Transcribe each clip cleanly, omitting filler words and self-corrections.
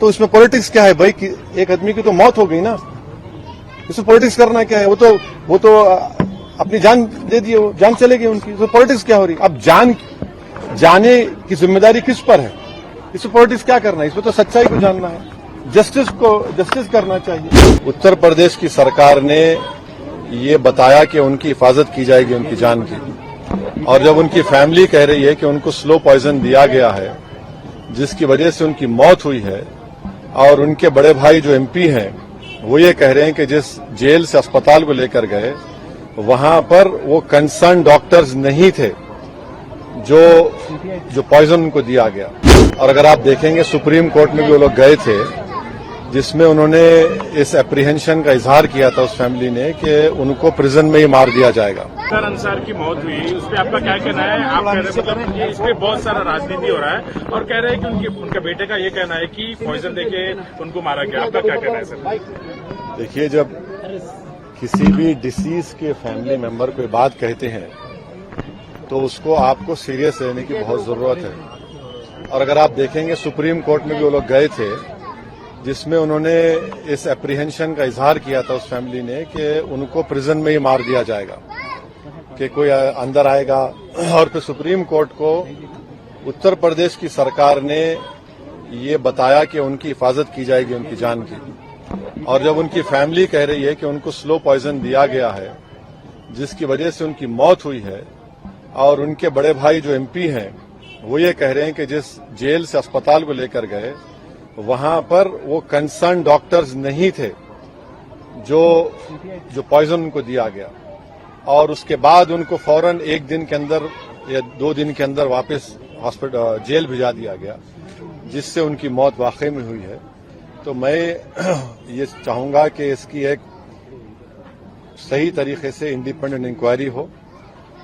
तो इसमें पॉलिटिक्स क्या है भाई कि एक आदमी की तो मौत हो गई ना, इसमें पॉलिटिक्स करना क्या है? वो तो अपनी जान दे दिए, वो जान चले गई उनकी, तो पॉलिटिक्स क्या हो रही? अब जाने की जिम्मेदारी किस पर है? इसमें पॉलिटिक्स क्या करना है? इसमें तो सच्चाई को जानना है, जस्टिस करना चाहिए। उत्तर प्रदेश की सरकार ने ये बताया कि उनकी हिफाजत की जाएगी उनकी जान की, और जब उनकी फैमिली कह रही है कि उनको स्लो पॉइजन दिया गया है जिसकी वजह से उनकी मौत हुई है, और उनके बड़े भाई जो एमपी हैं वो ये कह रहे हैं कि जिस जेल से अस्पताल को लेकर गए वहां पर वो कंसर्न डॉक्टर्स नहीं थे जो पॉइजन उनको दिया गया। और अगर आप देखेंगे सुप्रीम कोर्ट में भी वो लोग गए थे जिसमें उन्होंने इस एप्रीहेंशन का इजहार किया था उस फैमिली ने कि उनको प्रिजन में ही मार दिया जाएगा। सर अंसार की मौत हुई, उस पर आपका क्या कहना है? आप कह रहे हैं मतलब ये इस पे बहुत सारा राजनीति हो रहा है और कह रहे हैं कि उनके बेटे का ये कहना है कि पॉइजन देके उनको मारा गया। आपका क्या कहना है सर? देखिए, जब किसी भी डिसीज के फैमिली मेंबर कोई बात कहते हैं तो उसको आपको सीरियस लेने की बहुत जरूरत है। और अगर आप देखेंगे सुप्रीम कोर्ट में भी वो लोग गए थे जिसमें उन्होंने इस एप्रीहेंशन का इजहार किया था उस फैमिली ने कि उनको प्रिजन में ही मार दिया जाएगा, कि कोई अंदर आएगा। और फिर सुप्रीम कोर्ट को उत्तर प्रदेश की सरकार ने ये बताया कि उनकी हिफाजत की जाएगी उनकी जान की, और जब उनकी फैमिली कह रही है कि उनको स्लो पॉइजन दिया गया है जिसकी वजह से उनकी मौत हुई है, और उनके बड़े भाई जो एमपी हैं वो ये कह रहे हैं कि जिस जेल से अस्पताल को लेकर गए वहां पर वो कंसर्न डॉक्टर्स नहीं थे जो पॉइजन उनको दिया गया, और उसके बाद उनको फौरन एक दिन के अंदर या 2 दिन के अंदर वापस हॉस्पिटल जेल भिजा दिया गया, जिससे उनकी मौत वाकई में हुई है। तो मैं ये चाहूंगा कि इसकी एक सही तरीके से इंडिपेंडेंट इंक्वायरी हो,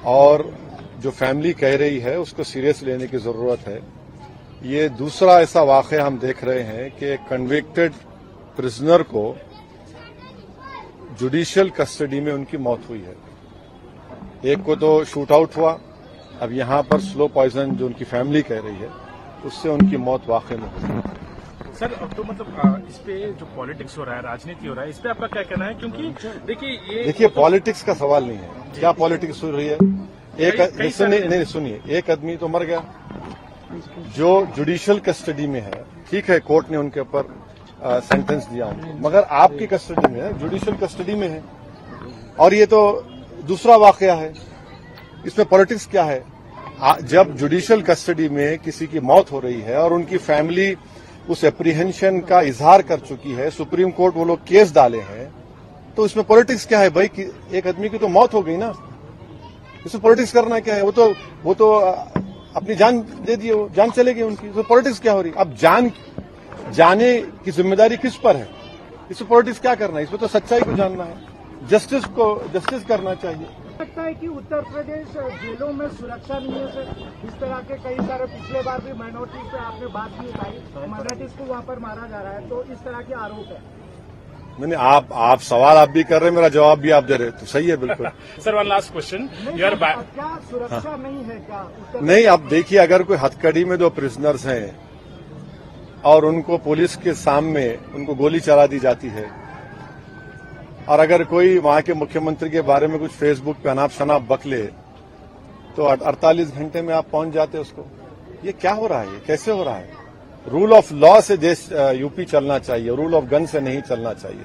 और जो फैमिली कह रही है उसको सीरियस लेने की जरूरत है। ये दूसरा ऐसा वाकया हम देख रहे हैं कि कन्विक्टेड प्रिजनर को जुडिशियल कस्टडी में उनकी मौत हुई है। एक को तो शूट आउट हुआ, अब यहां पर स्लो पॉइजन जो उनकी फैमिली कह रही है उससे उनकी मौत वाकई में हुई। सर अब तो मतलब इस पे जो पॉलिटिक्स हो रहा है, राजनीति हो रहा है, इस पे आपका क्या कहना है? क्योंकि देखिए पॉलिटिक्स का सवाल नहीं है। क्या पॉलिटिक्स हो रही है? सुनिए, एक आदमी तो मर गया जो जुडिशियल कस्टडी में है, ठीक है, कोर्ट ने उनके ऊपर सेंटेंस दिया उनको, मगर आपकी कस्टडी में है, जुडिशियल कस्टडी में है, और ये तो दूसरा वाकया है। इसमें पॉलिटिक्स क्या है? जब जुडिशियल कस्टडी में किसी की मौत हो रही है और उनकी फैमिली उस एप्रीहेंशन का इजहार कर चुकी है, सुप्रीम कोर्ट वो लोग केस डाले हैं, तो इसमें पॉलिटिक्स क्या है भाई कि एक आदमी की तो मौत हो गई ना, इसमें पॉलिटिक्स करना क्या है? वो तो अपनी जान दे दिए, वो जान चले गई उनकी, तो पॉलिटिक्स क्या हो रही? अब जाने की जिम्मेदारी किस पर है? इसमें पॉलिटिक्स क्या करना है? इसमें तो सच्चाई को जानना है, जस्टिस करना चाहिए। लगता है कि उत्तर प्रदेश जेलों में सुरक्षा नहीं है सर। इस तरह के कई सारे पिछले बार भी माइनॉरिटीज पे आपने बात भी उठाई, माइनॉरिटीज को वहां पर मारा जा रहा है, तो इस तरह के आरोप है। नहीं, आप सवाल आप भी कर रहे हैं, मेरा जवाब भी आप दे रहे हैं, तो सही है बिल्कुल। सर वन लास्ट क्वेश्चन, क्या सुरक्षा नहीं है क्या? नहीं, अब देखिए, अगर कोई हथकड़ी में 2 प्रिजनर्स हैं और उनको पुलिस के सामने उनको गोली चला दी जाती है, और अगर कोई वहां के मुख्यमंत्री के बारे में कुछ फेसबुक पे अनाप शनाप बक ले तो 48 घंटे में आप पहुंच जाते उसको। ये क्या हो रहा है? ये कैसे हो रहा है? रूल ऑफ लॉ से देश यूपी चलना चाहिए, रूल ऑफ गन से नहीं चलना चाहिए।